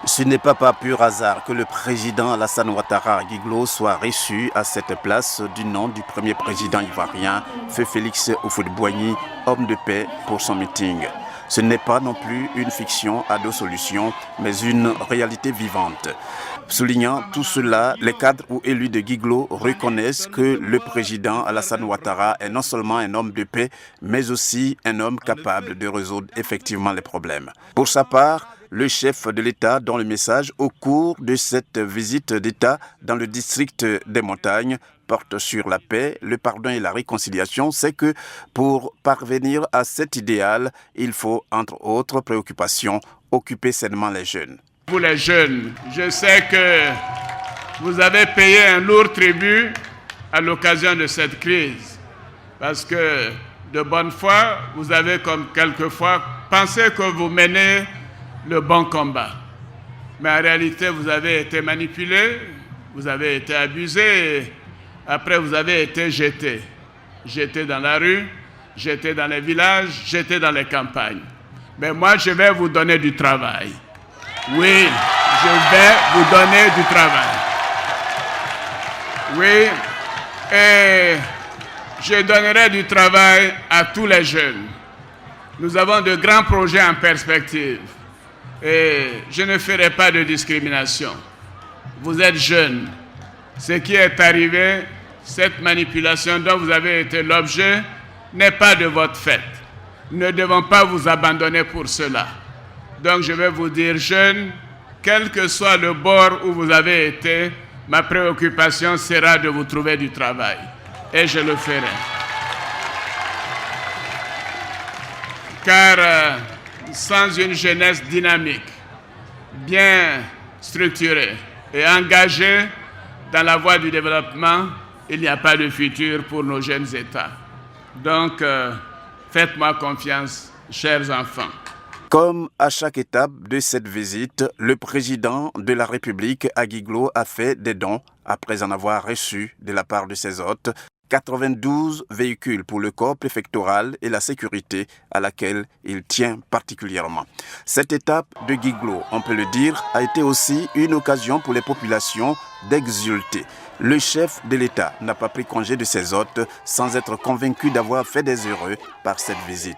Ce n'est pas par pur hasard que le président Alassane Ouattara Guiglo soit reçu à cette place du nom du premier président ivoirien, Feu Félix Houphouët-Boigny, homme de paix pour son meeting. Ce n'est pas non plus une fiction à deux solutions, mais une réalité vivante. Soulignant tout cela, les cadres ou élus de Guiglo reconnaissent que le président Alassane Ouattara est non seulement un homme de paix, mais aussi un homme capable de résoudre effectivement les problèmes. Pour sa part, le chef de l'État, dans le message au cours de cette visite d'État dans le district des montagnes, porte sur la paix, le pardon et la réconciliation, c'est que pour parvenir à cet idéal, il faut, entre autres préoccupations, occuper sainement les jeunes. Pour les jeunes, je sais que vous avez payé un lourd tribut à l'occasion de cette crise, parce que de bonne foi, vous avez comme quelquefois pensé que vous menez le bon combat. Mais en réalité, vous avez été manipulé, vous avez été abusé, et après vous avez été jeté. Jeté dans la rue, jeté dans les villages, jeté dans les campagnes. Mais moi, je vais vous donner du travail. Oui, je vais vous donner du travail. Oui, et je donnerai du travail à tous les jeunes. Nous avons de grands projets en perspective. Et je ne ferai pas de discrimination. Vous êtes jeunes. Ce qui est arrivé, cette manipulation dont vous avez été l'objet, n'est pas de votre fait. Nous ne devons pas vous abandonner pour cela. Donc je vais vous dire, jeunes, quel que soit le bord où vous avez été, ma préoccupation sera de vous trouver du travail. Et je le ferai. Car sans une jeunesse dynamique, bien structurée et engagée dans la voie du développement, il n'y a pas de futur pour nos jeunes États. Donc, faites-moi confiance, chers enfants. Comme à chaque étape de cette visite, le président de la République à Guiglo a fait des dons après en avoir reçu de la part de ses hôtes 92 véhicules pour le corps préfectoral et la sécurité à laquelle il tient particulièrement. Cette étape de Guiglo, on peut le dire, a été aussi une occasion pour les populations d'exulter. Le chef de l'État n'a pas pris congé de ses hôtes sans être convaincu d'avoir fait des heureux par cette visite.